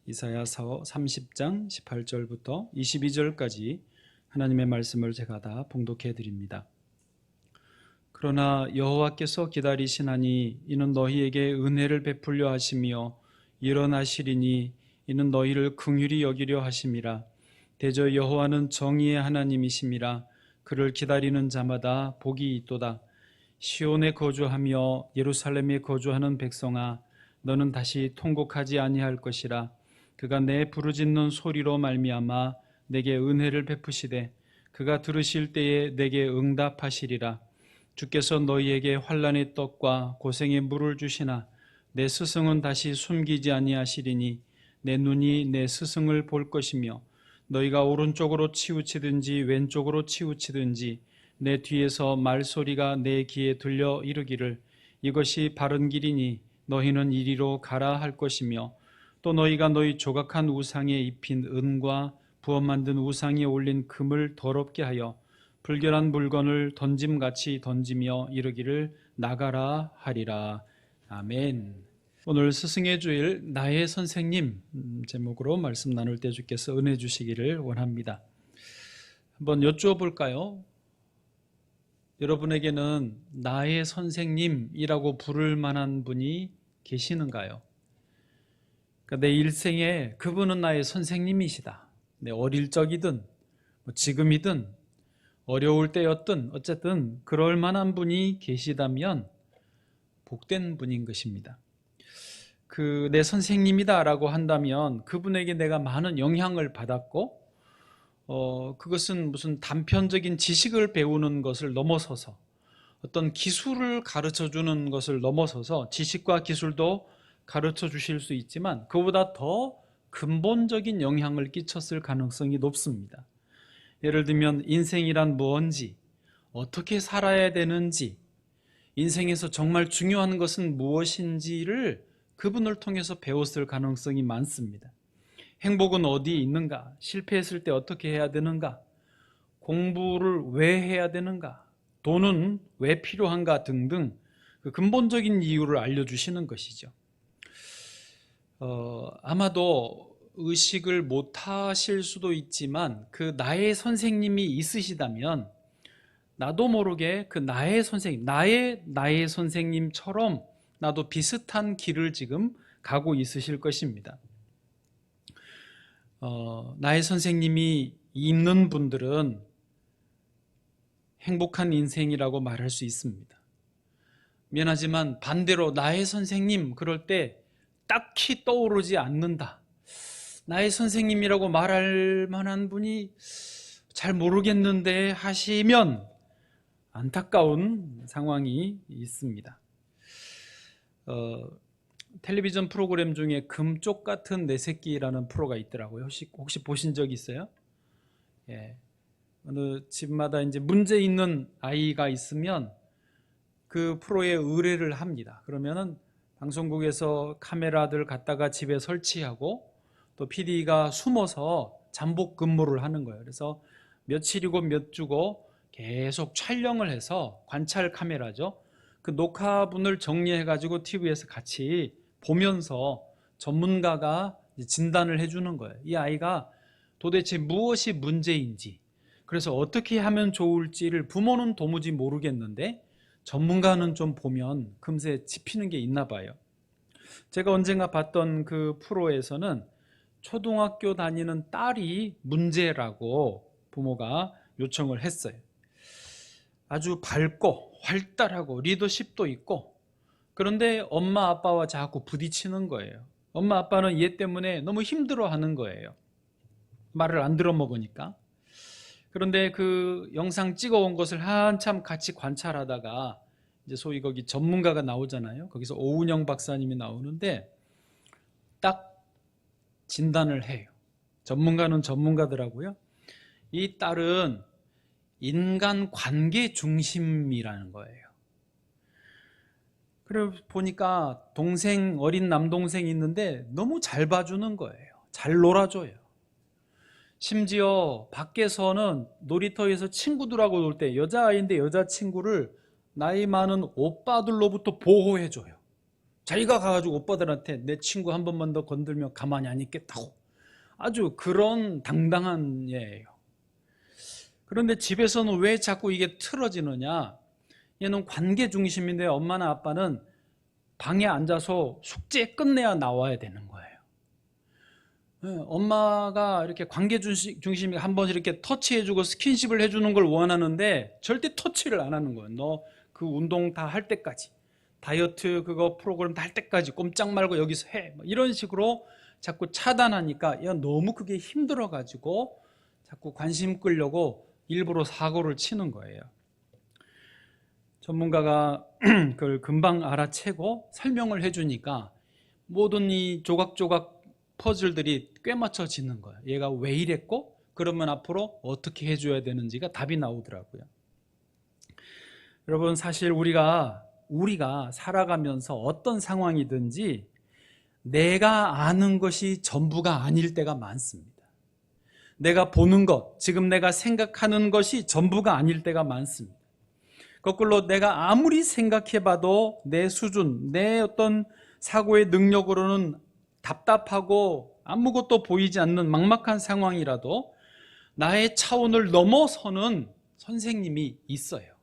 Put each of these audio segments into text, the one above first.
이사야서 30장 18절부터 22절까지 하나님의 말씀을 제가 다 봉독해 드립니다. 그러나 여호와께서 기다리시나니 이는 너희에게 은혜를 베풀려 하시며 일어나시리니 이는 너희를 긍휼히 여기려 하심이라. 대저 여호와는 정의의 하나님이심이라. 그를 기다리는 자마다 복이 있도다. 시온에 거주하며 예루살렘에 거주하는 백성아, 너는 다시 통곡하지 아니할 것이라. 그가 내 부르짖는 소리로 말미암아 내게 은혜를 베푸시되 그가 들으실 때에 내게 응답하시리라. 주께서 너희에게 환난의 떡과 고생의 물을 주시나 내 스승은 다시 숨기지 아니하시리니 내 눈이 내 스승을 볼 것이며 너희가 오른쪽으로 치우치든지 왼쪽으로 치우치든지 내 뒤에서 말소리가 내 귀에 들려 이르기를 이것이 바른 길이니 너희는 이리로 가라 할 것이며 또 너희가 너희 조각한 우상에 입힌 은과 부어 만든 우상에 올린 금을 더럽게 하여 불결한 물건을 던짐같이 던지며 이르기를 나가라 하리라. 아멘. 오늘 스승의 주일 나의 선생님 제목으로 말씀 나눌 때 주께서 은혜 주시기를 원합니다. 한번 여쭈어볼까요? 여러분에게는 나의 선생님이라고 부를 만한 분이 계시는가요? 그러니까 내 일생에 그분은 나의 선생님이시다. 내 어릴 적이든 지금이든 어려울 때였든 어쨌든 그럴 만한 분이 계시다면 복된 분인 것입니다. 그 내 선생님이다라고 한다면 그분에게 내가 많은 영향을 받았고 그것은 무슨 단편적인 지식을 배우는 것을 넘어서서 어떤 기술을 가르쳐 주는 것을 넘어서서 지식과 기술도 가르쳐 주실 수 있지만 그보다 더 근본적인 영향을 끼쳤을 가능성이 높습니다. 예를 들면 인생이란 무엇인지, 어떻게 살아야 되는지, 인생에서 정말 중요한 것은 무엇인지를 그분을 통해서 배웠을 가능성이 많습니다. 행복은 어디에 있는가? 실패했을 때 어떻게 해야 되는가? 공부를 왜 해야 되는가? 돈은 왜 필요한가? 등등 그 근본적인 이유를 알려주시는 것이죠. 아마도 의식을 못하실 수도 있지만 그 나의 선생님이 있으시다면 나도 모르게 그 나의 선생님, 나의 선생님처럼 나도 비슷한 길을 지금 가고 있으실 것입니다. 나의 선생님이 있는 분들은 행복한 인생이라고 말할 수 있습니다. 미안하지만 반대로 나의 선생님 그럴 때 딱히 떠오르지 않는다. 나의 선생님이라고 말할 만한 분이 잘 모르겠는데 하시면 안타까운 상황이 있습니다. 텔레비전 프로그램 중에 금쪽 같은 내 새끼라는 프로가 있더라고요. 혹시 보신 적 있어요? 예. 어느 집마다 이제 문제 있는 아이가 있으면 그 프로에 의뢰를 합니다. 그러면은 방송국에서 카메라들 갖다가 집에 설치하고 또 PD가 숨어서 잠복 근무를 하는 거예요. 그래서 며칠이고 몇 주고 계속 촬영을 해서 관찰 카메라죠. 그 녹화분을 정리해가지고 TV에서 같이 보면서 전문가가 진단을 해주는 거예요. 이 아이가 도대체 무엇이 문제인지, 그래서 어떻게 하면 좋을지를 부모는 도무지 모르겠는데 전문가는 좀 보면 금세 짚히는 게 있나 봐요. 제가 언젠가 봤던 그 프로에서는 초등학교 다니는 딸이 문제라고 부모가 요청을 했어요. 아주 밝고 활달하고 리더십도 있고, 그런데 엄마 아빠와 자꾸 부딪히는 거예요. 엄마 아빠는 얘 때문에 너무 힘들어하는 거예요. 말을 안 들어먹으니까. 그런데 그 영상 찍어온 것을 한참 같이 관찰하다가 이제 소위 거기 전문가가 나오잖아요. 거기서 오은영 박사님이 나오는데 딱 진단을 해요. 전문가는 전문가더라고요. 이 딸은 인간 관계 중심이라는 거예요. 그리고 보니까 어린 남동생이 있는데 너무 잘 봐주는 거예요. 잘 놀아줘요. 심지어 밖에서는 놀이터에서 친구들하고 놀 때 여자아이인데 여자친구를 나이 많은 오빠들로부터 보호해줘요. 자기가 가가지고 오빠들한테 내 친구 한 번만 더 건들면 가만히 안 있겠다고 아주 그런 당당한 예예요. 그런데 집에서는 왜 자꾸 이게 틀어지느냐? 얘는 관계 중심인데 엄마나 아빠는 방에 앉아서 숙제 끝내야 나와야 되는 거예요. 엄마가 이렇게 관계 중심이 한번 이렇게 터치해주고 스킨십을 해주는 걸 원하는데 절대 터치를 안 하는 거예요. 너 그 운동 다 할 때까지, 다이어트 그거 프로그램 다 할 때까지 꼼짝 말고 여기서 해. 이런 식으로 자꾸 차단하니까 얘 너무 그게 힘들어가지고 자꾸 관심 끌려고 일부러 사고를 치는 거예요. 전문가가 그걸 금방 알아채고 설명을 해주니까 모든 이 조각조각 퍼즐들이 꽤 맞춰지는 거예요. 얘가 왜 이랬고 그러면 앞으로 어떻게 해줘야 되는지가 답이 나오더라고요. 여러분, 사실 우리가 살아가면서 어떤 상황이든지 내가 아는 것이 전부가 아닐 때가 많습니다. 내가 보는 것, 지금 내가 생각하는 것이 전부가 아닐 때가 많습니다. 거꾸로 내가 아무리 생각해봐도 내 수준, 내 어떤 사고의 능력으로는 답답하고 아무것도 보이지 않는 막막한 상황이라도 나의 차원을 넘어서는 선생님이 있어요.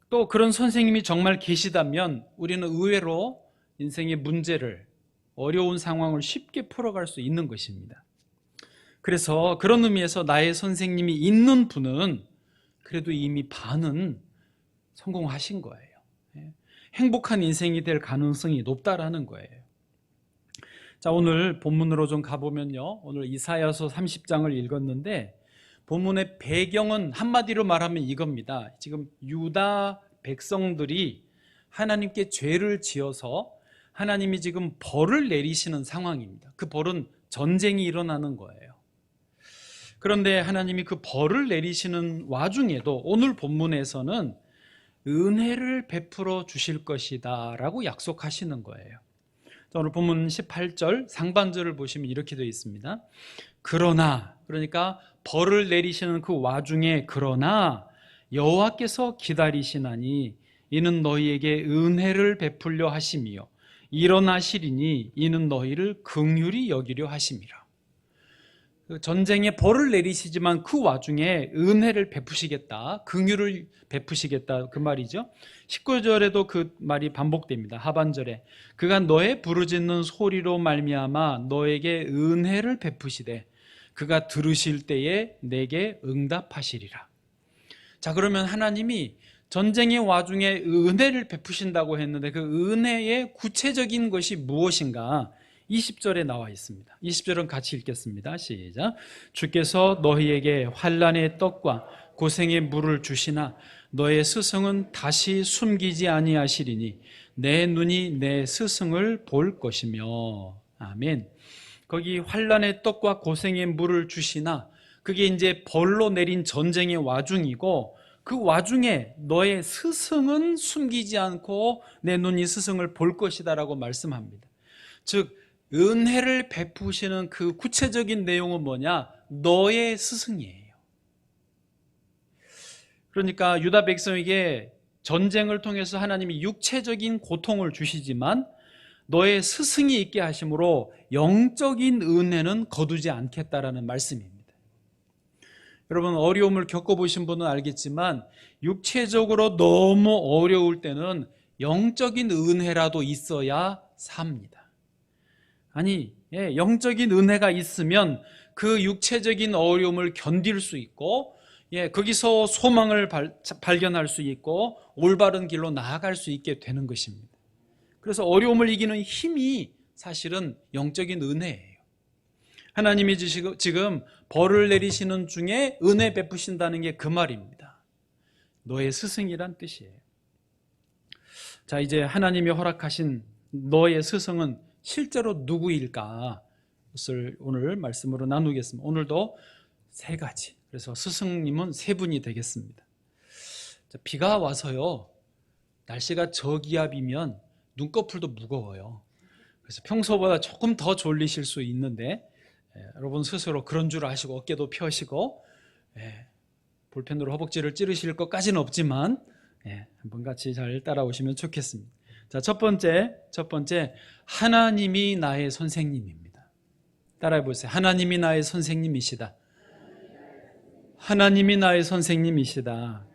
또 그런 선생님이 정말 계시다면 우리는 의외로 인생의 문제를, 어려운 상황을 쉽게 풀어갈 수 있는 것입니다. 그래서 그런 의미에서 나의 선생님이 있는 분은 그래도 이미 반은 성공하신 거예요. 행복한 인생이 될 가능성이 높다라는 거예요. 자, 오늘 본문으로 좀 가보면요. 오늘 이사야서 30장을 읽었는데 본문의 배경은 한마디로 말하면 이겁니다. 지금 유다 백성들이 하나님께 죄를 지어서 하나님이 지금 벌을 내리시는 상황입니다. 그 벌은 전쟁이 일어나는 거예요. 그런데 하나님이 그 벌을 내리시는 와중에도 오늘 본문에서는 은혜를 베풀어 주실 것이다 라고 약속하시는 거예요. 오늘 본문 18절 상반절을 보시면 이렇게 되어 있습니다. 그러나, 그러니까 벌을 내리시는 그 와중에 그러나 여호와께서 기다리시나니 이는 너희에게 은혜를 베풀려 하심이요 일어나시리니 이는 너희를 긍휼히 여기려 하심이라. 전쟁에 벌을 내리시지만 그 와중에 은혜를 베푸시겠다, 긍휼을 베푸시겠다, 그 말이죠. 19절에도 그 말이 반복됩니다. 하반절에 그가 너의 부르짖는 소리로 말미암아 너에게 은혜를 베푸시되 그가 들으실 때에 내게 응답하시리라. 자, 그러면 하나님이 전쟁의 와중에 은혜를 베푸신다고 했는데 그 은혜의 구체적인 것이 무엇인가? 20절에 나와 있습니다. 20절은 같이 읽겠습니다. 시작. 주께서 너희에게 환난의 떡과 고생의 물을 주시나 너의 스승은 다시 숨기지 아니하시리니 내 눈이 내 스승을 볼 것이며. 아멘. 거기 환난의 떡과 고생의 물을 주시나, 그게 이제 벌로 내린 전쟁의 와중이고 그 와중에 너의 스승은 숨기지 않고 내 눈이 스승을 볼 것이다 라고 말씀합니다. 즉 은혜를 베푸시는 그 구체적인 내용은 뭐냐? 너의 스승이에요. 그러니까 유다 백성에게 전쟁을 통해서 하나님이 육체적인 고통을 주시지만 너의 스승이 있게 하심으로 영적인 은혜는 거두지 않겠다라는 말씀입니다. 여러분, 어려움을 겪어보신 분은 알겠지만 육체적으로 너무 어려울 때는 영적인 은혜라도 있어야 삽니다. 아니, 영적인 은혜가 있으면 그 육체적인 어려움을 견딜 수 있고, 거기서 소망을 발견할 수 있고 올바른 길로 나아갈 수 있게 되는 것입니다. 그래서 어려움을 이기는 힘이 사실은 영적인 은혜예요. 하나님이 지금 벌을 내리시는 중에 은혜 베푸신다는 게 그 말입니다. 너의 스승이란 뜻이에요. 자, 이제 하나님이 허락하신 너의 스승은 실제로 누구일까? 그것을 오늘 말씀으로 나누겠습니다. 오늘도 세 가지. 그래서 스승님은 세 분이 되겠습니다. 자, 비가 와서요, 날씨가 저기압이면 눈꺼풀도 무거워요. 그래서 평소보다 조금 더 졸리실 수 있는데 여러분 스스로 그런 줄 아시고 어깨도 펴시고 볼펜으로 허벅지를 찌르실 것까지는 없지만 한번 같이 잘 따라오시면 좋겠습니다. 자, 첫 번째, 하나님이 나의 선생님입니다. 따라해 보세요. 하나님이 나의 선생님이시다. 하나님이 나의 선생님이시다.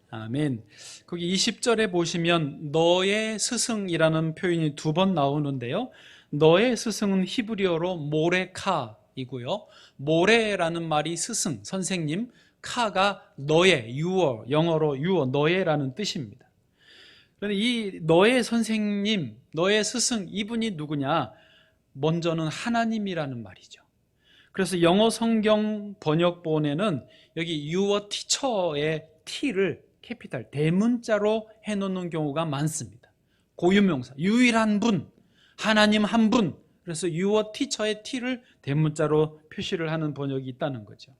아멘. 거기 20절에 보시면 너의 스승이라는 표현이 2번 나오는데요. 너의 스승은 히브리어로 모레카이고요. 모레라는 말이 스승, 선생님, 카가 너의, your, 영어로 your, 너의라는 뜻입니다. 그런데 이 너의 선생님, 너의 스승, 이분이 누구냐? 먼저는 하나님이라는 말이죠. 그래서 영어 성경 번역본에는 여기 your teacher의 T를 캐피탈, 대문자로 해놓는 경우가 많습니다. 고유명사, 유일한 분, 하나님 한 분. 그래서 your teacher의 T를 대문자로 표시를 하는 번역이 있다는 거죠.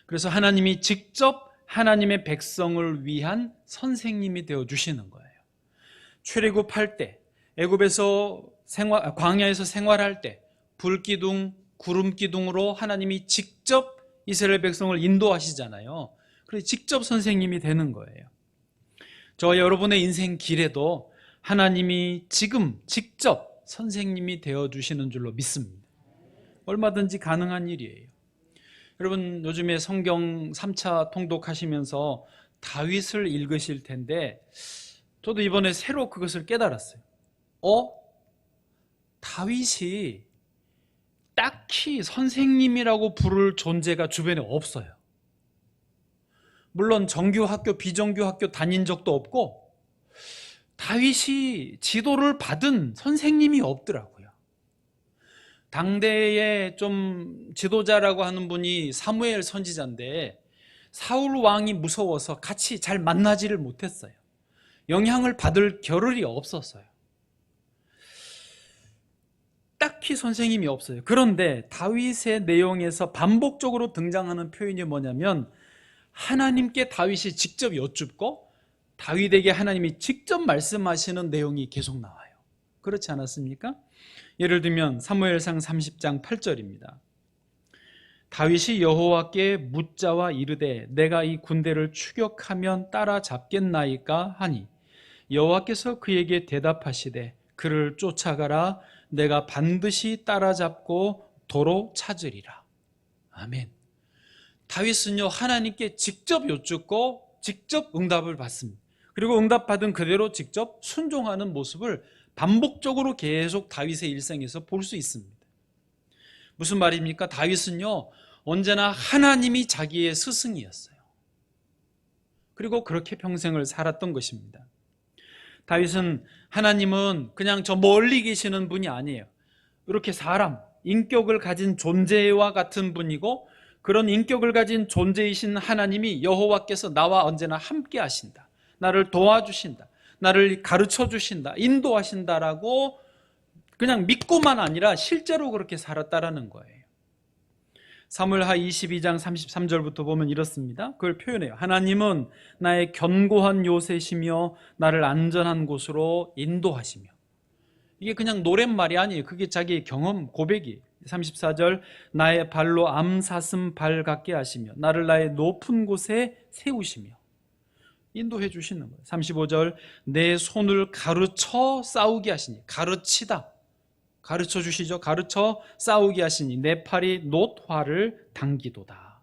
그래서 하나님이 직접 하나님의 백성을 위한 선생님이 되어주시는 거예요. 출애굽할 때, 애굽에서 광야에서 생활할 때 불기둥, 구름기둥으로 하나님이 직접 이스라엘 백성을 인도하시잖아요. 그래서 직접 선생님이 되는 거예요. 저와 여러분의 인생 길에도 하나님이 지금 직접 선생님이 되어주시는 줄로 믿습니다. 얼마든지 가능한 일이에요. 여러분 요즘에 성경 3차 통독하시면서 다윗을 읽으실 텐데 저도 이번에 새로 그것을 깨달았어요. 다윗이 딱히 선생님이라고 부를 존재가 주변에 없어요. 물론 정규학교, 비정규학교 다닌 적도 없고 다윗이 지도를 받은 선생님이 없더라고요. 당대의 좀 지도자라고 하는 분이 사무엘 선지자인데 사울 왕이 무서워서 같이 잘 만나지를 못했어요. 영향을 받을 겨를이 없었어요. 딱히 선생님이 없어요. 그런데 다윗의 내용에서 반복적으로 등장하는 표현이 뭐냐면 하나님께 다윗이 직접 여쭙고 다윗에게 하나님이 직접 말씀하시는 내용이 계속 나와요. 그렇지 않았습니까? 예를 들면 사무엘상 30장 8절입니다. 다윗이 여호와께 묻자와 이르되 내가 이 군대를 추격하면 따라잡겠나이까 하니 여호와께서 그에게 대답하시되 그를 쫓아가라. 내가 반드시 따라잡고 도로 찾으리라. 아멘. 다윗은요 하나님께 직접 여쭙고 직접 응답을 받습니다. 그리고 응답받은 그대로 직접 순종하는 모습을 반복적으로 계속 다윗의 일생에서 볼 수 있습니다. 무슨 말입니까? 다윗은요 언제나 하나님이 자기의 스승이었어요. 그리고 그렇게 평생을 살았던 것입니다. 다윗은 하나님은 그냥 저 멀리 계시는 분이 아니에요. 이렇게 사람, 인격을 가진 존재와 같은 분이고 그런 인격을 가진 존재이신 하나님이 여호와께서 나와 언제나 함께 하신다. 나를 도와주신다. 나를 가르쳐 주신다. 인도하신다라고 그냥 믿고만 아니라 실제로 그렇게 살았다라는 거예요. 사무엘하 22장 33절부터 보면 이렇습니다. 그걸 표현해요. 하나님은 나의 견고한 요새시며 나를 안전한 곳으로 인도하시며. 이게 그냥 노랫말이 아니에요. 그게 자기의 경험, 고백이. 34절 나의 발로 암사슴 발 같게 하시며 나를 나의 높은 곳에 세우시며 인도해 주시는 거예요. 35절 내 손을 가르쳐 싸우게 하시니. 가르치다. 가르쳐 주시죠. 가르쳐 싸우게 하시니 내 팔이 놋화를 당기도다.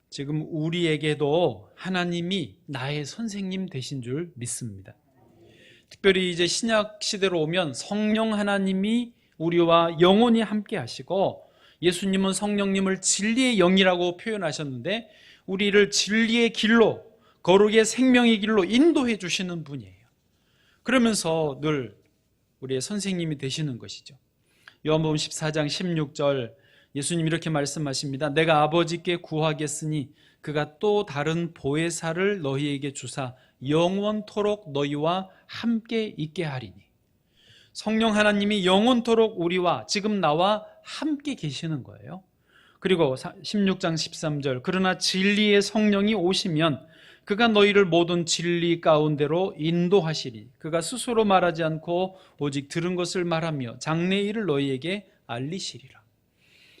지금 우리에게도 하나님이 나의 선생님 되신 줄 믿습니다. 특별히 이제 신약 시대로 오면 성령 하나님이 우리와 영원히 함께 하시고 예수님은 성령님을 진리의 영이라고 표현하셨는데 우리를 진리의 길로, 거룩의 생명의 길로 인도해 주시는 분이에요. 그러면서 늘 우리의 선생님이 되시는 것이죠. 요한복음 14장 16절 예수님 이렇게 말씀하십니다. 내가 아버지께 구하겠으니 그가 또 다른 보혜사를 너희에게 주사 영원토록 너희와 함께 있게 하리니. 성령 하나님이 영원토록 우리와 지금 나와 함께 계시는 거예요. 그리고 16장 13절 그러나 진리의 성령이 오시면 그가 너희를 모든 진리 가운데로 인도하시리. 그가 스스로 말하지 않고 오직 들은 것을 말하며 장래의 일을 너희에게 알리시리라.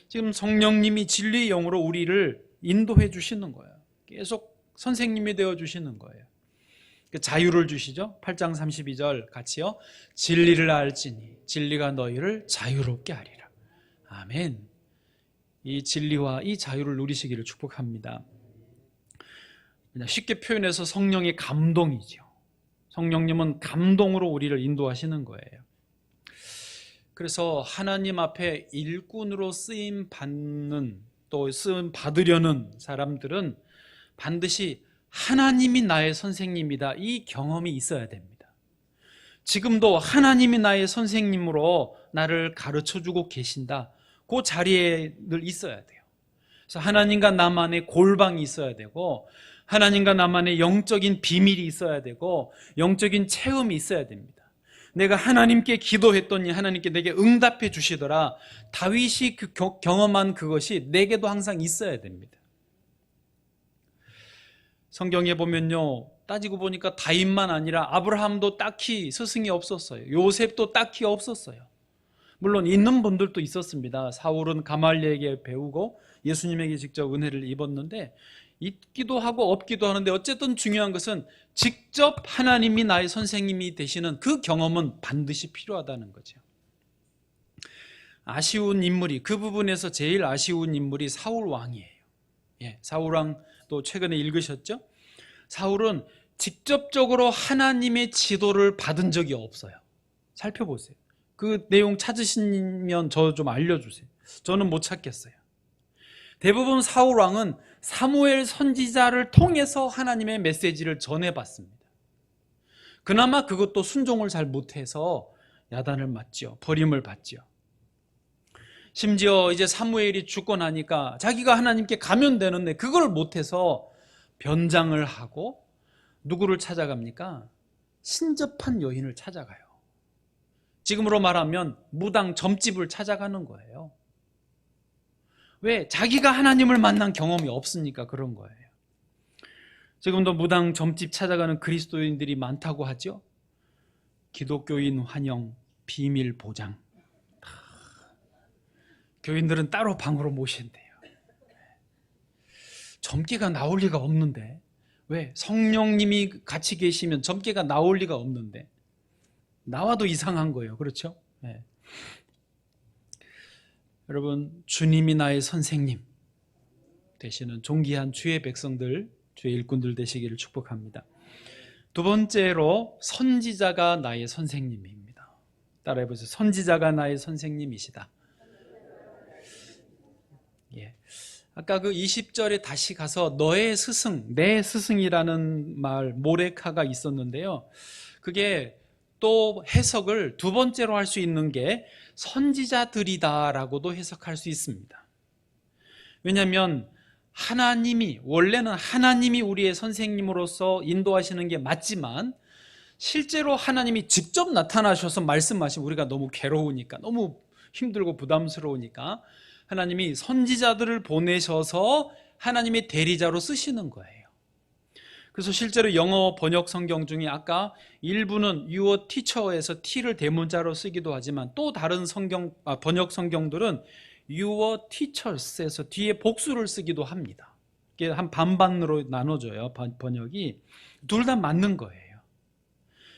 지금 성령님이 진리의 영으로 우리를 인도해 주시는 거예요. 계속 선생님이 되어주시는 거예요. 자유를 주시죠. 8장 32절 같이요. 진리를 알지니 진리가 너희를 자유롭게 하리라. 아멘. 이 진리와 이 자유를 누리시기를 축복합니다. 쉽게 표현해서 성령의 감동이죠. 성령님은 감동으로 우리를 인도하시는 거예요. 그래서 하나님 앞에 일꾼으로 쓰임 받는, 또 쓰임 받으려는 사람들은 반드시 하나님이 나의 선생님이다, 이 경험이 있어야 됩니다. 지금도 하나님이 나의 선생님으로 나를 가르쳐주고 계신다, 그 자리에 늘 있어야 돼요. 그래서 하나님과 나만의 골방이 있어야 되고, 하나님과 나만의 영적인 비밀이 있어야 되고, 영적인 체험이 있어야 됩니다. 내가 하나님께 기도했더니 하나님께 내게 응답해 주시더라, 다윗이 경험한 그것이 내게도 항상 있어야 됩니다. 성경에 보면요, 따지고 보니까 다윗만 아니라 아브라함도 딱히 스승이 없었어요. 요셉도 딱히 없었어요. 물론 있는 분들도 있었습니다. 사울은 가말리엘에게 배우고 예수님에게 직접 은혜를 입었는데, 있기도 하고 없기도 하는데, 어쨌든 중요한 것은 직접 하나님이 나의 선생님이 되시는 그 경험은 반드시 필요하다는 거죠. 아쉬운 인물이, 그 부분에서 제일 아쉬운 인물이 사울 왕이에요. 사울 왕도 최근에 읽으셨죠? 사울은 직접적으로 하나님의 지도를 받은 적이 없어요. 살펴보세요. 그 내용 찾으시면 저 좀 알려주세요. 저는 못 찾겠어요. 대부분 사울 왕은 사무엘 선지자를 통해서 하나님의 메시지를 전해봤습니다. 그나마 그것도 순종을 잘 못해서 야단을 맞죠. 버림을 받죠. 심지어 이제 사무엘이 죽고 나니까 자기가 하나님께 가면 되는데 그걸 못해서 변장을 하고 누구를 찾아갑니까? 신접한 여인을 찾아가요. 지금으로 말하면 무당 점집을 찾아가는 거예요. 왜? 자기가 하나님을 만난 경험이 없으니까 그런 거예요. 지금도 무당 점집 찾아가는 그리스도인들이 많다고 하죠. 기독교인 환영, 비밀 보장. 교인들은 따로 방으로 모신대요. 점괘가 나올 리가 없는데. 왜? 성령님이 같이 계시면 점괘가 나올 리가 없는데. 나와도 이상한 거예요. 그렇죠? 네. 여러분, 주님이 나의 선생님 되시는 존귀한 주의 백성들, 주의 일꾼들 되시기를 축복합니다. 두 번째로, 선지자가 나의 선생님입니다. 따라해보세요. 선지자가 나의 선생님이시다. 아까 그 20절에 다시 가서 너의 스승, 내 스승이라는 말, 모레카가 있었는데요. 그게 또 해석을 두 번째로 할 수 있는 게 선지자들이다라고도 해석할 수 있습니다. 왜냐하면 원래는 하나님이 우리의 선생님으로서 인도하시는 게 맞지만, 실제로 하나님이 직접 나타나셔서 말씀하시면 우리가 너무 괴로우니까, 너무 힘들고 부담스러우니까 하나님이 선지자들을 보내셔서 하나님의 대리자로 쓰시는 거예요. 그래서 실제로 영어 번역 성경 중에 아까 일부는 your teacher에서 t를 대문자로 쓰기도 하지만, 또 다른 번역 성경들은 your teachers에서 뒤에 복수를 쓰기도 합니다. 이게 한 반반으로 나눠져요. 번역이 둘 다 맞는 거예요.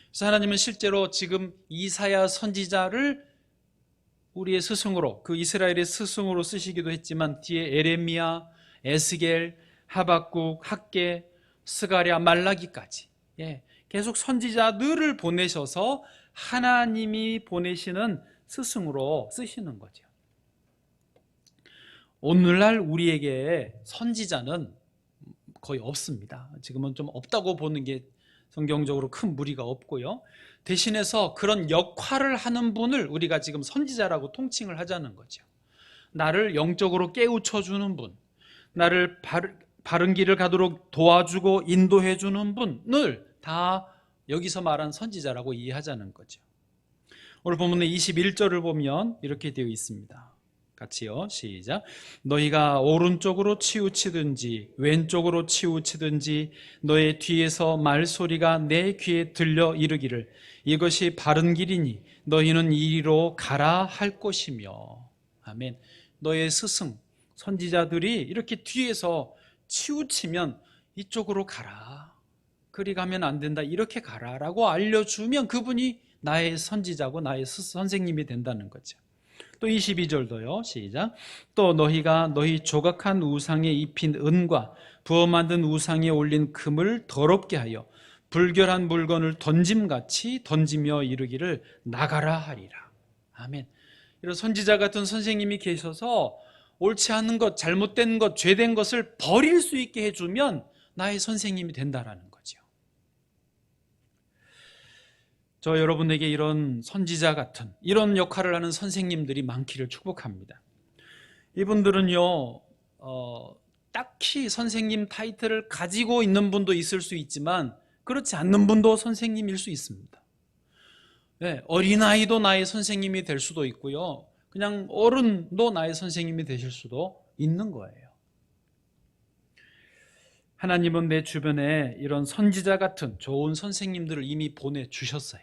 그래서 하나님은 실제로 지금 이사야 선지자를 우리의 스승으로, 그 이스라엘의 스승으로 쓰시기도 했지만, 뒤에 에레미야, 에스겔, 하박국, 학개, 스가랴, 말라기까지 계속 선지자들을 보내셔서 하나님이 보내시는 스승으로 쓰시는 거죠. 오늘날 우리에게 선지자는 거의 없습니다. 지금은 좀 없다고 보는 게 성경적으로 큰 무리가 없고요. 대신해서 그런 역할을 하는 분을 우리가 지금 선지자라고 통칭을 하자는 거죠. 나를 영적으로 깨우쳐주는 분, 나를 바른 길을 가도록 도와주고 인도해주는 분을 다 여기서 말한 선지자라고 이해하자는 거죠. 오늘 본문의 21절을 보면 이렇게 되어 있습니다. 같이요, 시작. 너희가 오른쪽으로 치우치든지 왼쪽으로 치우치든지 너의 뒤에서 말소리가 내 귀에 들려 이르기를 이것이 바른 길이니 너희는 이리로 가라 할 것이며. 아멘. 너의 스승 선지자들이 이렇게 뒤에서 치우치면 이쪽으로 가라. 그리 가면 안 된다. 이렇게 가라라고 알려주면 그분이 나의 선지자고 나의 선생님이 된다는 거죠. 또 22절도요. 시작. 또 너희가 너희 조각한 우상에 입힌 은과 부어 만든 우상에 올린 금을 더럽게 하여 불결한 물건을 던짐같이 던지며 이르기를 나가라 하리라. 아멘. 이런 선지자 같은 선생님이 계셔서 옳지 않은 것, 잘못된 것, 죄된 것을 버릴 수 있게 해주면 나의 선생님이 된다라는 거죠. 저 여러분에게 이런 선지자 같은 이런 역할을 하는 선생님들이 많기를 축복합니다. 이분들은요, 딱히 선생님 타이틀을 가지고 있는 분도 있을 수 있지만 그렇지 않는 분도 선생님일 수 있습니다. 네, 어린아이도 나의 선생님이 될 수도 있고요. 그냥 어른도 나의 선생님이 되실 수도 있는 거예요. 하나님은 내 주변에 이런 선지자 같은 좋은 선생님들을 이미 보내주셨어요.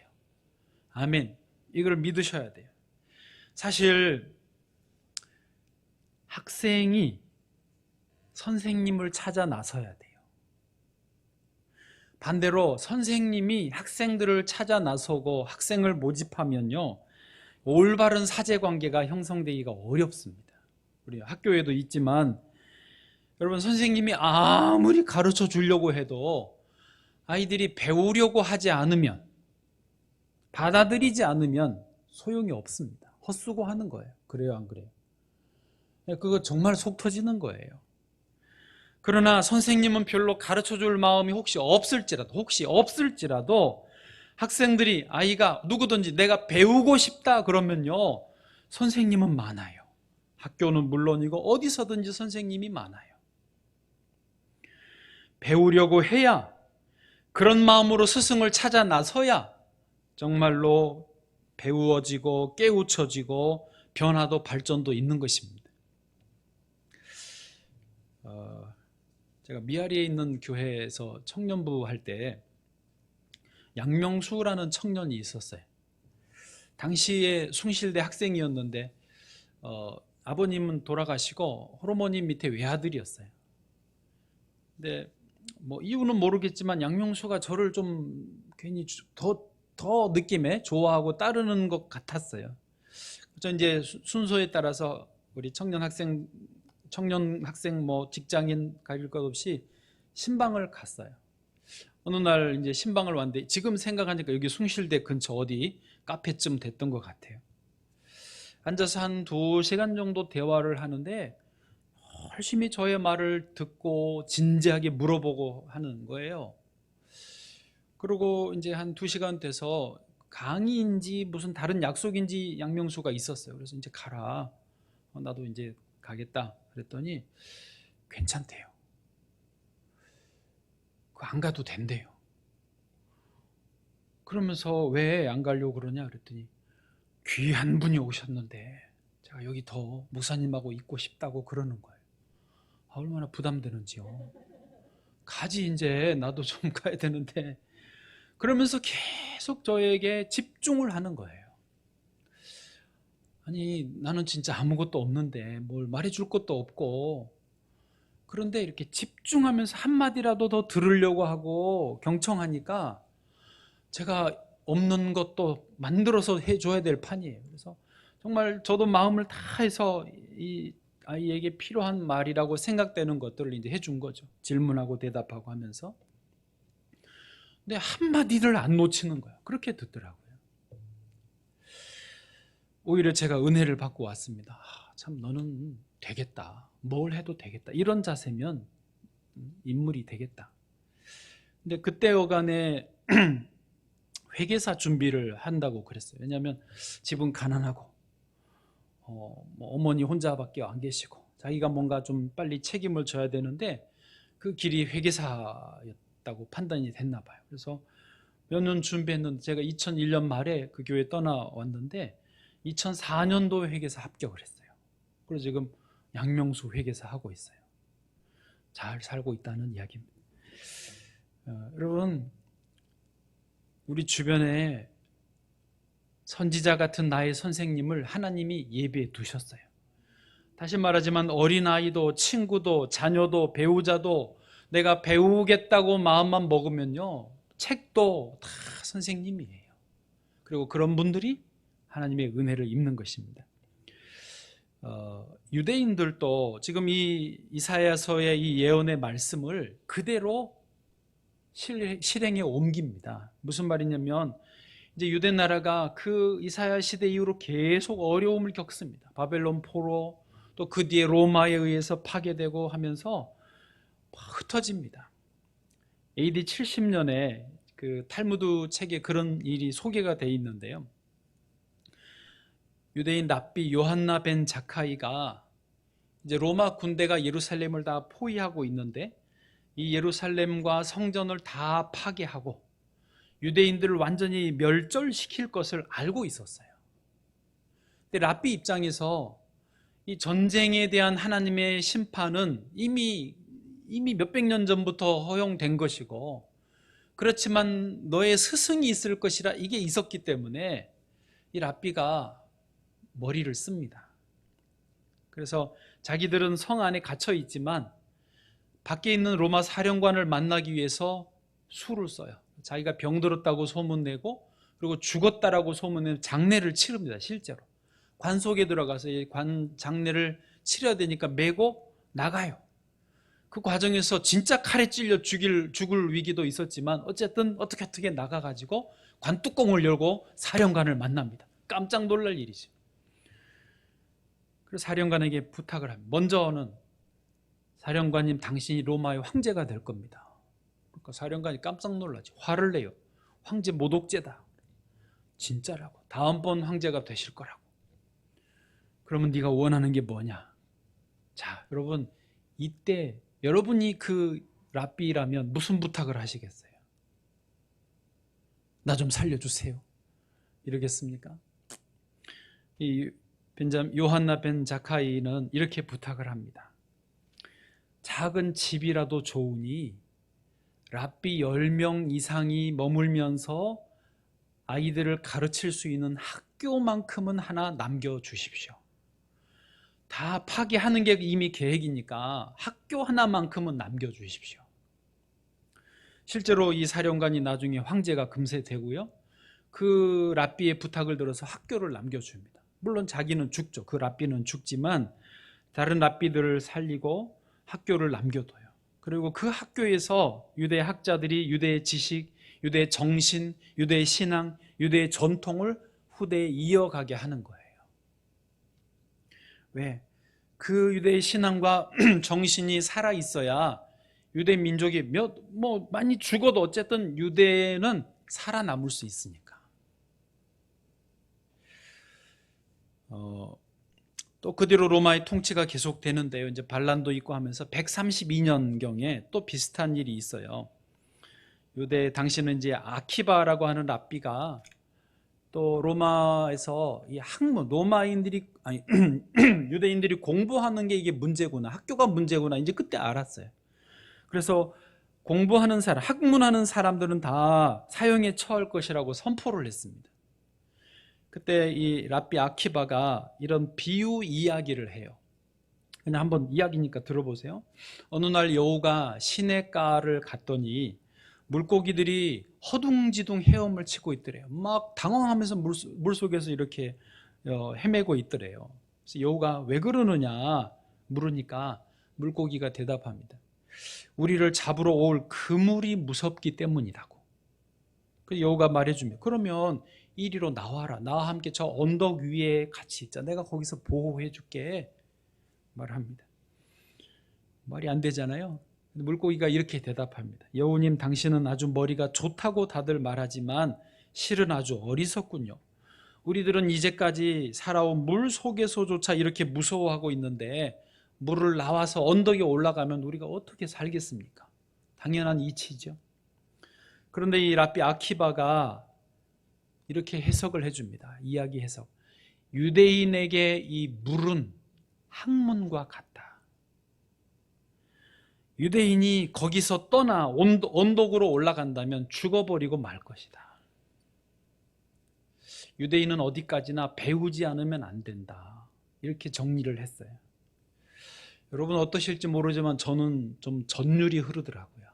아멘. 이걸 믿으셔야 돼요. 사실 학생이 선생님을 찾아 나서야 돼요. 반대로 선생님이 학생들을 찾아 나서고 학생을 모집하면요, 올바른 사제관계가 형성되기가 어렵습니다. 우리 학교에도 있지만 여러분, 선생님이 아무리 가르쳐 주려고 해도 아이들이 배우려고 하지 않으면, 받아들이지 않으면 소용이 없습니다. 헛수고하는 거예요. 그래요, 안 그래요? 그거 정말 속 터지는 거예요. 그러나 선생님은 별로 가르쳐줄 마음이 혹시 없을지라도 학생들이, 아이가 누구든지 내가 배우고 싶다 그러면요, 선생님은 많아요. 학교는 물론이고 어디서든지 선생님이 많아요. 배우려고 해야, 그런 마음으로 스승을 찾아 나서야 정말로 배우어지고 깨우쳐지고 변화도 발전도 있는 것입니다. 제가 미아리에 있는 교회에서 청년부 할 때 양명수라는 청년이 있었어요. 당시에 숭실대 학생이었는데 아버님은 돌아가시고 호르모님 밑에 외아들이었어요. 근데 뭐 이유는 모르겠지만 양명수가 저를 좀 괜히 더 느낌에 좋아하고 따르는 것 같았어요. 그래서 이제 순서에 따라서 우리 청년 학생 뭐 직장인 가릴 것 없이 신방을 갔어요. 어느 날 이제 신방을 왔는데 지금 생각하니까 여기 숭실대 근처 어디 카페쯤 됐던 것 같아요. 앉아서 한 2시간 정도 대화를 하는데 열심히 저의 말을 듣고 진지하게 물어보고 하는 거예요. 그리고 이제 한 2시간 돼서 강의인지 무슨 다른 약속인지 양명수가 있었어요. 그래서 이제 가라. 나도 이제 가겠다. 그랬더니 괜찮대요. 안 가도 된대요. 그러면서 왜 안 가려고 그러냐 그랬더니 귀한 분이 오셨는데 제가 여기 더 목사님하고 있고 싶다고 그러는 거예요. 얼마나 부담되는지요. 가지, 이제 나도 좀 가야 되는데. 그러면서 계속 저에게 집중을 하는 거예요. 아니, 나는 진짜 아무것도 없는데 뭘 말해줄 것도 없고, 그런데 이렇게 집중하면서 한마디라도 더 들으려고 하고 경청하니까 제가 없는 것도 만들어서 해줘야 될 판이에요. 그래서 정말 저도 마음을 다해서 이 아이에게 필요한 말이라고 생각되는 것들을 이제 해준 거죠. 질문하고 대답하고 하면서. 근데 한마디를 안 놓치는 거예요. 그렇게 듣더라고요. 오히려 제가 은혜를 받고 왔습니다. 참, 너는 되겠다. 뭘 해도 되겠다. 이런 자세면 인물이 되겠다. 근데 그때 여간에 회계사 준비를 한다고 그랬어요. 왜냐하면 집은 가난하고 뭐 어머니 혼자밖에 안 계시고 자기가 뭔가 좀 빨리 책임을 져야 되는데 그 길이 회계사였다고 판단이 됐나 봐요. 그래서 몇 년 준비했는데 제가 2001년 말에 그 교회 떠나왔는데 2004년도 회계사 합격을 했어요. 그래서 지금 양명수 회계사 하고 있어요. 잘 살고 있다는 이야기입니다. 여러분, 우리 주변에 선지자 같은 나의 선생님을 하나님이 예비해 두셨어요. 다시 말하지만 어린아이도 친구도 자녀도 배우자도 내가 배우겠다고 마음만 먹으면요, 책도 다 선생님이에요. 그리고 그런 분들이 하나님의 은혜를 입는 것입니다. 유대인들도 지금 이 이사야서의 이 예언의 말씀을 그대로 실행에 옮깁니다. 무슨 말이냐면, 이제 유대 나라가 그 이사야 시대 이후로 계속 어려움을 겪습니다. 바벨론 포로, 또 그 뒤에 로마에 의해서 파괴되고 하면서 흩어집니다. AD 70년에 그 탈무드 책에 그런 일이 소개가 되어 있는데요. 유대인 랍비 요한나 벤 자카이가 이제 로마 군대가 예루살렘을 다 포위하고 있는데, 이 예루살렘과 성전을 다 파괴하고 유대인들을 완전히 멸절시킬 것을 알고 있었어요. 근데 랍비 입장에서 이 전쟁에 대한 하나님의 심판은 이미 몇백 년 전부터 허용된 것이고, 그렇지만 너의 스승이 있을 것이라 이게 있었기 때문에 이 랍비가 머리를 씁니다. 그래서 자기들은 성 안에 갇혀 있지만 밖에 있는 로마 사령관을 만나기 위해서 수를 써요. 자기가 병들었다고 소문내고, 그리고 죽었다라고 소문내는 장례를 치릅니다. 실제로 관 속에 들어가서 장례를 치러야 되니까 메고 나가요. 그 과정에서 진짜 칼에 찔려 죽을 위기도 있었지만 어쨌든 어떻게 나가가지고 관 뚜껑을 열고 사령관을 만납니다. 깜짝 놀랄 일이죠. 그래서 사령관에게 부탁을 합니다. 먼저는 사령관님, 당신이 로마의 황제가 될 겁니다. 그러니까 사령관이 깜짝 놀라죠. 화를 내요. 황제 모독죄다. 진짜라고. 다음번 황제가 되실 거라고. 그러면 네가 원하는 게 뭐냐? 자, 여러분, 이때 여러분이 그 랍비라면 무슨 부탁을 하시겠어요? 나 좀 살려주세요. 이러겠습니까? 이 요한나 벤 자카이는 이렇게 부탁을 합니다. 작은 집이라도 좋으니 랍비 10명 이상이 머물면서 아이들을 가르칠 수 있는 학교만큼은 하나 남겨주십시오. 다 파괴하는 게 이미 계획이니까 학교 하나만큼은 남겨주십시오. 실제로 이 사령관이 나중에 황제가 금세 되고요, 그 랍비의 부탁을 들어서 학교를 남겨줍니다. 물론 자기는 죽죠. 그 랍비는 죽지만 다른 랍비들을 살리고 학교를 남겨둬요. 그리고 그 학교에서 유대 학자들이 유대의 지식, 유대의 정신, 유대의 신앙, 유대의 전통을 후대에 이어가게 하는 거예요. 왜? 그 유대의 신앙과 정신이 살아 있어야 유대 민족이 많이 죽어도 어쨌든 유대는 살아남을 수 있으니까. 또 그 뒤로 로마의 통치가 계속되는데요. 이제 반란도 있고 하면서 132년경에 또 비슷한 일이 있어요. 유대 당시는 이제 아키바라고 하는 랍비가 또 로마에서 이 학문, 유대인들이 공부하는 게 이게 문제구나, 학교가 문제구나, 이제 그때 알았어요. 그래서 공부하는 사람, 학문하는 사람들은 다 사형에 처할 것이라고 선포를 했습니다. 그때 이 랍비 아키바가 이런 비유 이야기를 해요. 그냥 한번 이야기니까 들어보세요. 어느 날 여우가 시냇가를 갔더니 물고기들이 허둥지둥 헤엄을 치고 있더래요. 막 당황하면서 물속에서 이렇게 헤매고 있더래요. 그래서 여우가 왜 그러느냐 물으니까 물고기가 대답합니다. 우리를 잡으러 올 그물이 무섭기 때문이라고. 그 여우가 말해주면, 그러면 이리로 나와라. 나와 함께 저 언덕 위에 같이 있자. 내가 거기서 보호해 줄게. 말합니다. 말이 안 되잖아요. 물고기가 이렇게 대답합니다. 여우님, 당신은 아주 머리가 좋다고 다들 말하지만 실은 아주 어리석군요. 우리들은 이제까지 살아온 물 속에서조차 이렇게 무서워하고 있는데 물을 나와서 언덕에 올라가면 우리가 어떻게 살겠습니까? 당연한 이치죠. 그런데 이 랍비 아키바가 이렇게 해석을 해줍니다. 이야기 해석. 유대인에게 이 물은 학문과 같다. 유대인이 거기서 떠나 언덕으로 올라간다면 죽어버리고 말 것이다. 유대인은 어디까지나 배우지 않으면 안 된다. 이렇게 정리를 했어요. 여러분 어떠실지 모르지만 저는 좀 전율이 흐르더라고요.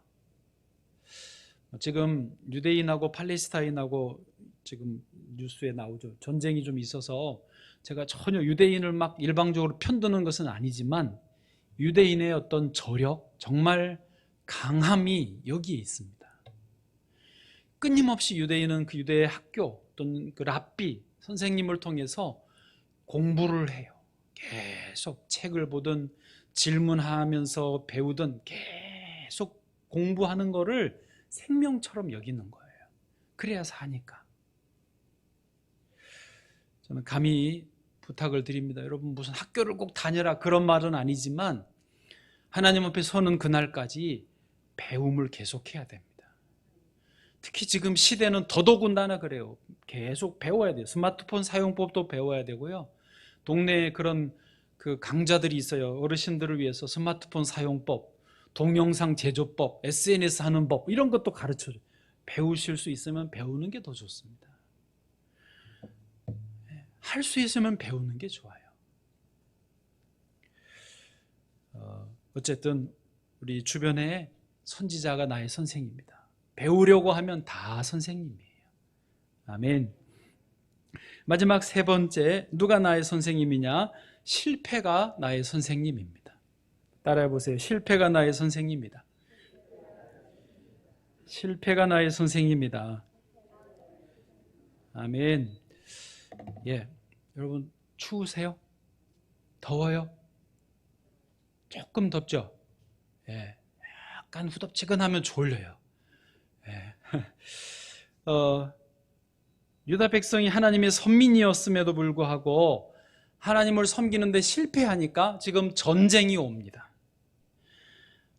지금 유대인하고 팔레스타인하고 지금 뉴스에 나오죠. 전쟁이 좀 있어서 제가 전혀 유대인을 막 일방적으로 편드는 것은 아니지만 유대인의 어떤 저력, 정말 강함이 여기에 있습니다. 끊임없이 유대인은 그 유대의 학교 또는 그 랍비, 선생님을 통해서 공부를 해요. 계속 책을 보든 질문하면서 배우든 계속 공부하는 거를 생명처럼 여기는 거예요. 그래야 사니까. 저는 감히 부탁을 드립니다. 여러분 무슨 학교를 꼭 다녀라 그런 말은 아니지만 하나님 앞에 서는 그날까지 배움을 계속해야 됩니다. 특히 지금 시대는 더더군다나 그래요. 계속 배워야 돼요. 스마트폰 사용법도 배워야 되고요. 동네에 그런 그 강좌들이 있어요. 어르신들을 위해서 스마트폰 사용법, 동영상 제조법, SNS 하는 법 이런 것도 가르쳐줘요. 배우실 수 있으면 배우는 게 더 좋습니다. 할 수 있으면 배우는 게 좋아요. 어쨌든 우리 주변에 선지자가 나의 선생입니다. 배우려고 하면 다 선생님이에요. 아멘. 마지막 세 번째, 누가 나의 선생님이냐? 실패가 나의 선생님입니다. 따라해 보세요. 실패가 나의 선생님이다. 실패가 나의 선생님이다. 아멘. 예, 여러분 추우세요? 더워요? 조금 덥죠? 예, 약간 후덥지근하면 졸려요. 예. 유다 백성이 하나님의 선민이었음에도 불구하고 하나님을 섬기는데 실패하니까 지금 전쟁이 옵니다.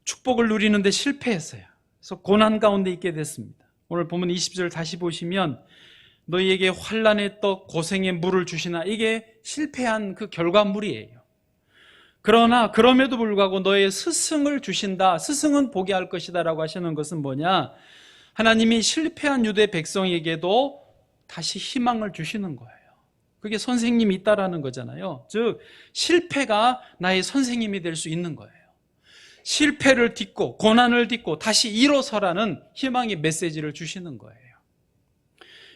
축복을 누리는데 실패했어요. 그래서 고난 가운데 있게 됐습니다. 오늘 보면 20절 다시 보시면 너희에게 환난의 떡 고생의 물을 주시나, 이게 실패한 그 결과물이에요. 그러나 그럼에도 불구하고 너의 스승을 주신다. 스승은 보게 할 것이다 라고 하시는 것은 뭐냐? 하나님이 실패한 유대 백성에게도 다시 희망을 주시는 거예요. 그게 선생님이 있다라는 거잖아요. 즉 실패가 나의 선생님이 될 수 있는 거예요. 실패를 딛고 고난을 딛고 다시 일어서라는 희망의 메시지를 주시는 거예요.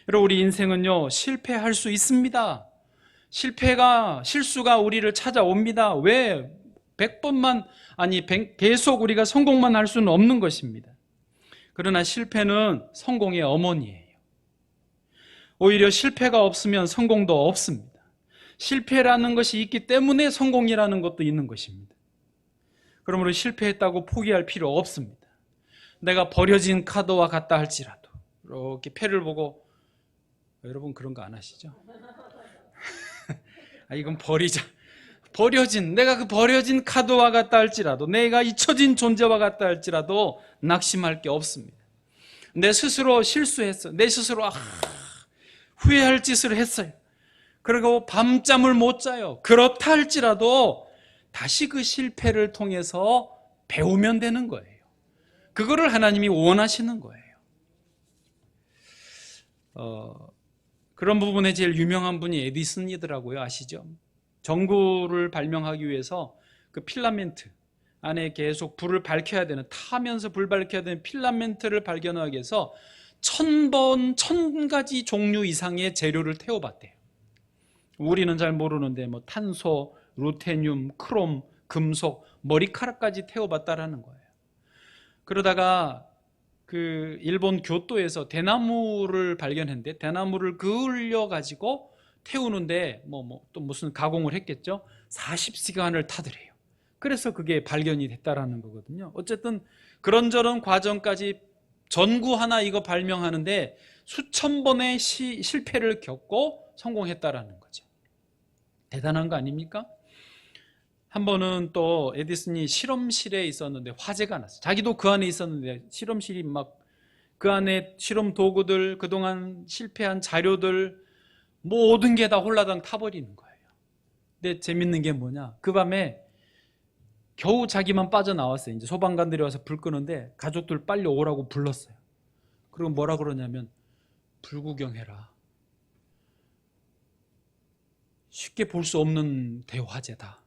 여러분 우리 인생은요 실패할 수 있습니다. 실수가 우리를 찾아옵니다. 왜 100번만 아니 계속 우리가 성공만 할 수는 없는 것입니다. 그러나 실패는 성공의 어머니예요. 오히려 실패가 없으면 성공도 없습니다. 실패라는 것이 있기 때문에 성공이라는 것도 있는 것입니다. 그러므로 실패했다고 포기할 필요 없습니다. 내가 버려진 카드와 같다 할지라도 이렇게 패를 보고, 여러분 그런 거 안 하시죠? 이건 내가 그 버려진 카드와 같다 할지라도, 내가 잊혀진 존재와 같다 할지라도 낙심할 게 없습니다. 내 스스로 실수했어. 내 스스로 후회할 짓을 했어요. 그리고 밤잠을 못 자요. 그렇다 할지라도 다시 그 실패를 통해서 배우면 되는 거예요. 그거를 하나님이 원하시는 거예요. 그런 부분에 제일 유명한 분이 에디슨이더라고요. 아시죠? 전구를 발명하기 위해서 그 필라멘트 안에 계속 불을 밝혀야 되는, 타면서 불 밝혀야 되는 필라멘트를 발견하기 위해서 1000가지 종류 이상의 재료를 태워봤대요. 우리는 잘 모르는데 뭐 탄소, 루테늄, 크롬, 금속, 머리카락까지 태워봤다라는 거예요. 그러다가 그 일본 교토에서 대나무를 발견했는데, 대나무를 그을려 가지고 태우는데 또 무슨 가공을 했겠죠. 40시간을 타더래요. 그래서 그게 발견이 됐다라는 거거든요. 어쨌든 그런저런 과정까지 전구 하나 이거 발명하는데 수천 번의 실패를 겪고 성공했다라는 거죠. 대단한 거 아닙니까? 한 번은 또 에디슨이 실험실에 있었는데 화재가 났어요. 자기도 그 안에 있었는데 실험실이 막 그 안에 실험 도구들, 그동안 실패한 자료들 모든 게 다 홀라당 타버리는 거예요. 근데 재밌는 게 뭐냐? 그 밤에 겨우 자기만 빠져나왔어요. 이제 소방관들이 와서 불 끄는데 가족들 빨리 오라고 불렀어요. 그리고 뭐라 그러냐면 불구경해라. 쉽게 볼 수 없는 대화제다.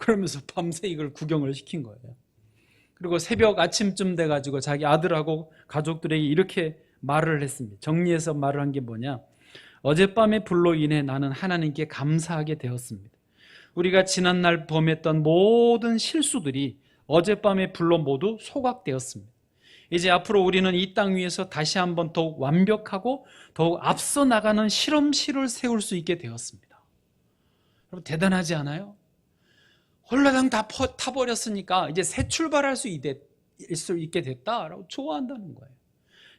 그러면서 밤새 이걸 구경을 시킨 거예요. 그리고 새벽 아침쯤 돼가지고 자기 아들하고 가족들에게 이렇게 말을 했습니다. 정리해서 말을 한 게 뭐냐? 어젯밤의 불로 인해 나는 하나님께 감사하게 되었습니다. 우리가 지난날 범했던 모든 실수들이 어젯밤의 불로 모두 소각되었습니다. 이제 앞으로 우리는 이 땅 위에서 다시 한번 더욱 완벽하고 더욱 앞서 나가는 실험실을 세울 수 있게 되었습니다. 여러분 대단하지 않아요? 홀라당 다 타버렸으니까 이제 새 출발할 수 있게 됐다라고 좋아한다는 거예요.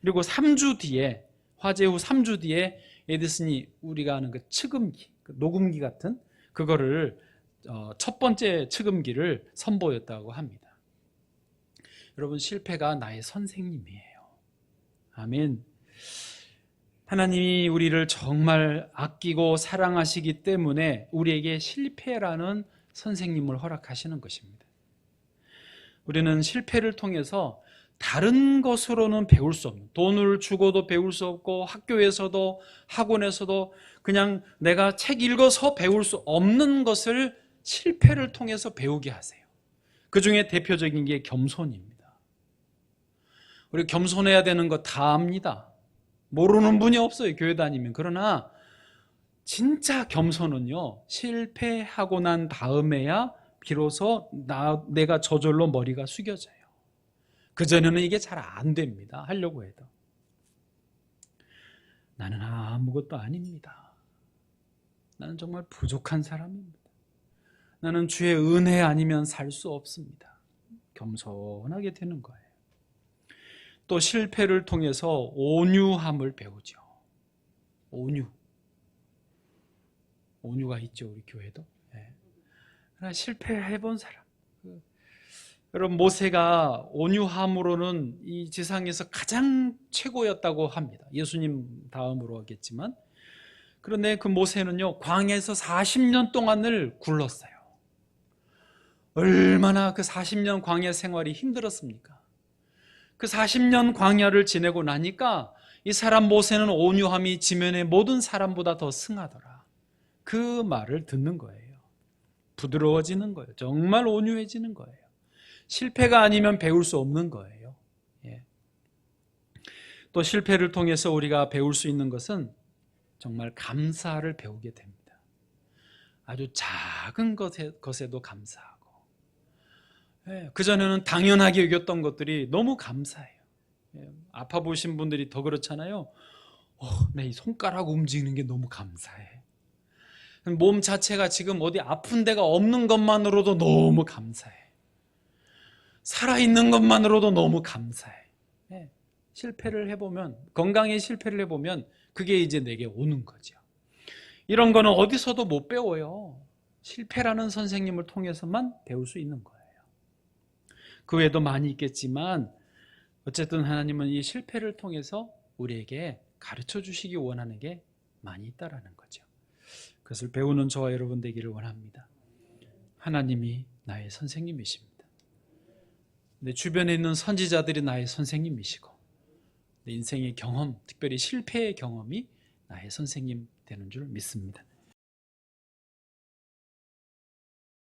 그리고 3주 뒤에, 화재 후 3주 뒤에 에디슨이 우리가 아는 그 측음기, 그 녹음기 같은 그거를 첫 번째 측음기를 선보였다고 합니다. 여러분 실패가 나의 선생님이에요. 아멘. 하나님이 우리를 정말 아끼고 사랑하시기 때문에 우리에게 실패라는 선생님을 허락하시는 것입니다. 우리는 실패를 통해서 다른 것으로는 배울 수 없는, 돈을 주고도 배울 수 없고 학교에서도 학원에서도 그냥 내가 책 읽어서 배울 수 없는 것을 실패를 통해서 배우게 하세요. 그 중에 대표적인 게 겸손입니다. 우리 겸손해야 되는 거 다 압니다. 모르는 분이 없어요, 교회 다니면. 그러나 진짜 겸손은요, 실패하고 난 다음에야 비로소 내가 저절로 머리가 숙여져요. 그전에는 이게 잘 안 됩니다. 하려고 해도. 나는 아무것도 아닙니다. 나는 정말 부족한 사람입니다. 나는 주의 은혜 아니면 살 수 없습니다. 겸손하게 되는 거예요. 또 실패를 통해서 온유함을 배우죠. 온유가 있죠, 우리 교회도. 그러나 실패해본 사람. 여러분 모세가 온유함으로는 이 지상에서 가장 최고였다고 합니다. 예수님 다음으로 하겠지만. 그런데 그 모세는요, 광야에서 40년 동안을 굴렀어요. 얼마나 그 40년 광야 생활이 힘들었습니까? 그 40년 광야를 지내고 나니까 이 사람 모세는 온유함이 지면의 모든 사람보다 더 승하더라. 그 말을 듣는 거예요. 부드러워지는 거예요. 정말 온유해지는 거예요. 실패가 아니면 배울 수 없는 거예요. 또 실패를 통해서 우리가 배울 수 있는 것은 정말 감사를 배우게 됩니다. 아주 작은 것에도 감사하고, 그전에는 당연하게 여겼던 것들이 너무 감사해요. 아파 보신 분들이 더 그렇잖아요. 내 이 손가락 움직이는 게 너무 감사해. 몸 자체가 지금 어디 아픈 데가 없는 것만으로도 너무 감사해. 살아있는 것만으로도 너무 감사해. 실패를 해보면, 건강에 실패를 해보면 그게 이제 내게 오는 거죠. 이런 거는 어디서도 못 배워요. 실패라는 선생님을 통해서만 배울 수 있는 거예요. 그 외에도 많이 있겠지만 어쨌든 하나님은 이 실패를 통해서 우리에게 가르쳐 주시기 원하는 게 많이 있다라는 거죠. 그것을 배우는 저와 여러분 되기를 원합니다. 하나님이 나의 선생님이십니다. 내 주변에 있는 선지자들이 나의 선생님이시고, 내 인생의 경험, 특별히 실패의 경험이 나의 선생님 되는 줄 믿습니다.